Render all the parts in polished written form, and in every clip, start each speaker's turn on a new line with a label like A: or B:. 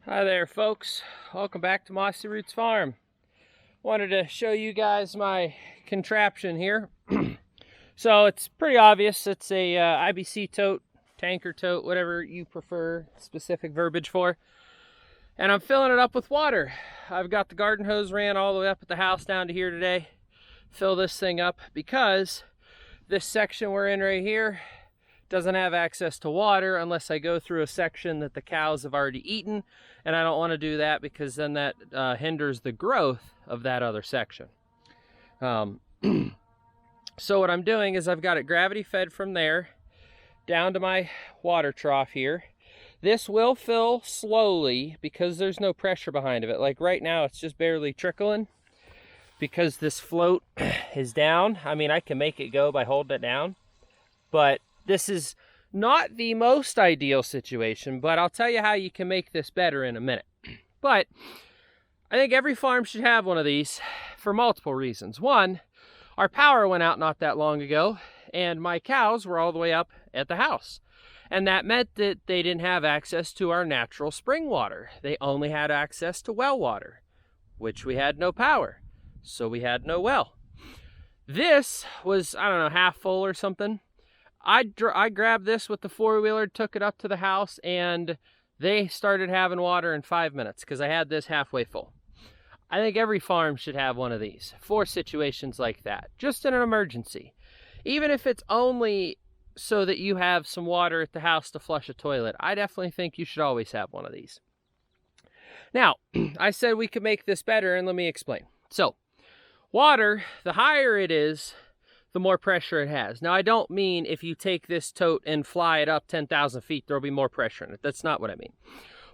A: Hi there, folks. Welcome back to Mossy Roots Farm. Wanted to show you guys my contraption here. So it's pretty obvious. It's a IBC tote, tanker tote, whatever you prefer specific verbiage for. And I'm filling it up with water. I've got the garden hose ran all the way up at the house down to here today. Fill this thing up because this section we're in right here doesn't have access to water unless I go through a section that the cows have already eaten, and I don't want to do that because then that hinders the growth of that other section. So what I'm doing is I've got it gravity fed from there down to my water trough here. This will fill slowly because there's no pressure behind it. Like right now it's just barely trickling because this float is down. I mean, I can make it go by holding it down, but this is not the most ideal situation, but I'll tell you how you can make this better in a minute. But I think every farm should have one of these for multiple reasons. One, our power went out not that long ago, and my cows were all the way up at the house. And that meant that they didn't have access to our natural spring water. They only had access to well water, which we had no power, so we had no well. This was, I don't know, half full or something. I grabbed this with the four-wheeler, took it up to the house, and they started having water in 5 minutes because I had this halfway full. I think every farm should have one of these for situations like that, just in an emergency. Even if it's only so that you have some water at the house to flush a toilet, I definitely think you should always have one of these. Now, I said we could make this better, and let me explain. So, water, the higher it is, the more pressure it has. Now, I don't mean if you take this tote and fly it up 10,000 feet, there'll be more pressure in it. That's not what I mean.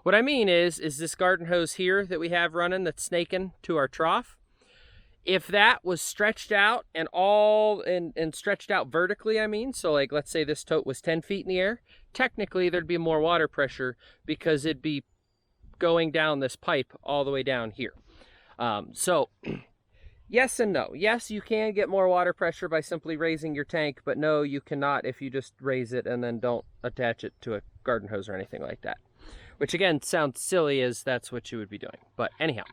A: What I mean is this garden hose here that we have running that's snaking to our trough, if that was stretched out and stretched out vertically, I mean, so like let's say this tote was 10 feet in the air, technically there'd be more water pressure because it'd be going down this pipe all the way down here. Yes and no. Yes, you can get more water pressure by simply raising your tank, but no, you cannot if you just raise it and then don't attach it to a garden hose or anything like that. Which again, sounds silly as that's what you would be doing. But anyhow.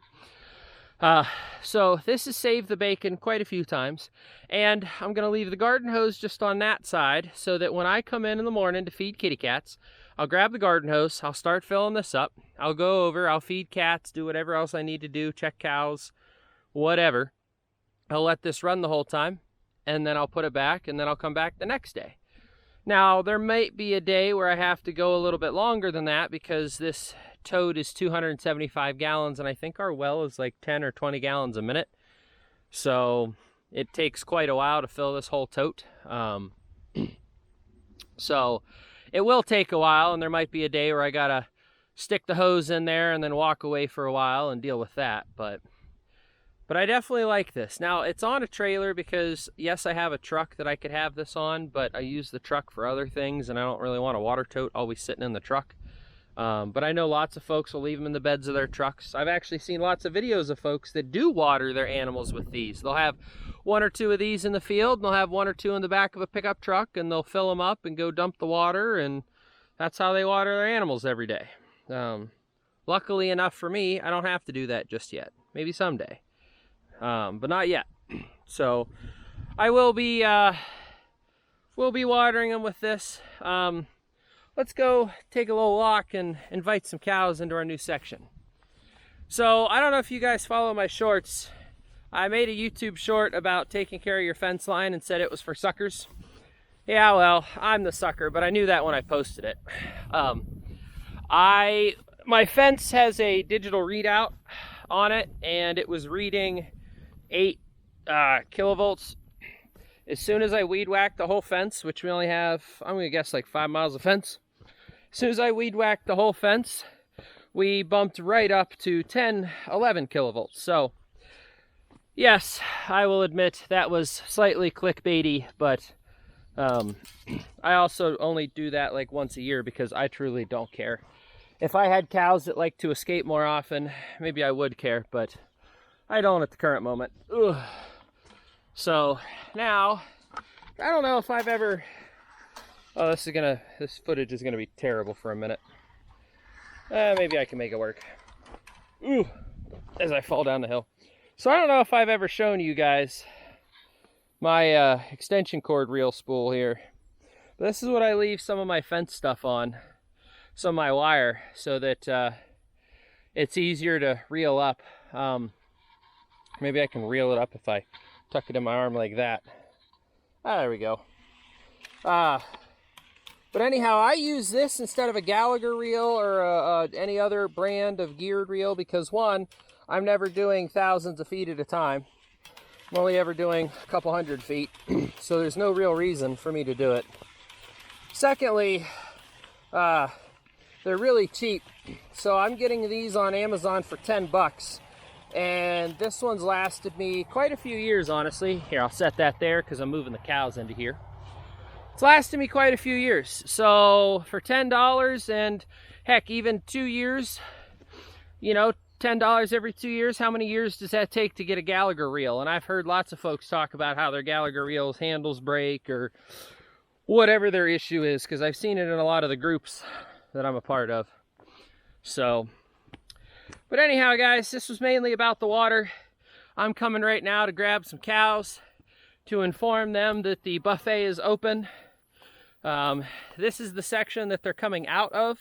A: So this has saved the bacon quite a few times. And I'm going to leave the garden hose just on that side so that when I come in the morning to feed kitty cats, I'll grab the garden hose, I'll start filling this up. I'll go over, I'll feed cats, do whatever else I need to do, check cows, whatever. I'll let this run the whole time, and then I'll put it back, and then I'll come back the next day. Now, there might be a day where I have to go a little bit longer than that because this tote is 275 gallons, and I think our well is like 10 or 20 gallons a minute. So it takes quite a while to fill this whole tote. So it will take a while, and there might be a day where I gotta stick the hose in there and then walk away for a while and deal with that, But I definitely like this. Now, it's on a trailer because, yes, I have a truck that I could have this on, but I use the truck for other things, and I don't really want a water tote always sitting in the truck. But I know lots of folks will leave them in the beds of their trucks. I've actually seen lots of videos of folks that do water their animals with these. They'll have one or two of these in the field, and they'll have one or two in the back of a pickup truck, and they'll fill them up and go dump the water, and that's how they water their animals every day. Luckily enough for me, I don't have to do that just yet. Maybe someday. But not yet. So I will be watering them with this. Let's go take a little walk and invite some cows into our new section. So I don't know if you guys follow my shorts. I made a YouTube short about taking care of your fence line and said it was for suckers. Yeah, well, I'm the sucker, but I knew that when I posted it. My fence has a digital readout on it, and it was reading 8 kilovolts. As soon as I weed whacked the whole fence, which we only have, I'm gonna guess like 5 miles of fence. As soon as I weed whacked the whole fence, we bumped right up to 10, 11 kilovolts. So yes, I will admit that was slightly clickbaity, but I also only do that like once a year because I truly don't care. If I had cows that like to escape more often, maybe I would care, but I don't at the current moment. Ugh. So now, I don't know if I've ever, oh, this footage is gonna be terrible for a minute. Maybe I can make it work. Ooh, as I fall down the hill. So I don't know if I've ever shown you guys my extension cord reel spool here. But this is what I leave some of my fence stuff on, some of my wire, so that it's easier to reel up. Maybe I can reel it up if I tuck it in my arm like that. There we go. But anyhow, I use this instead of a Gallagher reel or any other brand of geared reel because, one, I'm never doing thousands of feet at a time. I'm only ever doing a couple hundred feet, so there's no real reason for me to do it. Secondly, they're really cheap. So I'm getting these on Amazon for 10 bucks. And this one's lasted me quite a few years, honestly. Here, I'll set that there because I'm moving the cows into here. It's lasted me quite a few years. So for $10 and heck, even 2 years, you know, $10 every 2 years, how many years does that take to get a Gallagher reel? And I've heard lots of folks talk about how their Gallagher reels handles break or whatever their issue is, because I've seen it in a lot of the groups that I'm a part of. So, but anyhow, guys, this was mainly about the water. I'm coming right now to grab some cows to inform them that the buffet is open. This is the section that they're coming out of.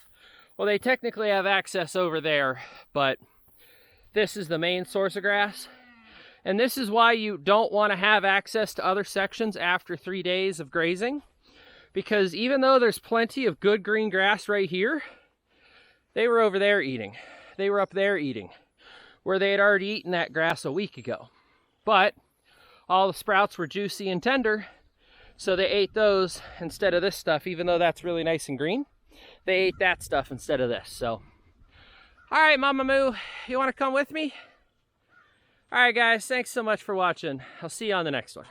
A: Well, they technically have access over there, but this is the main source of grass. And this is why you don't want to have access to other sections after 3 days of grazing. Because even though there's plenty of good green grass right here, they were over there eating. They were up there eating, where they had already eaten that grass a week ago. But all the sprouts were juicy and tender, so they ate those instead of this stuff, even though that's really nice and green. They ate that stuff instead of this, so. All right, Mama Moo, you want to come with me? All right, guys, thanks so much for watching. I'll see you on the next one.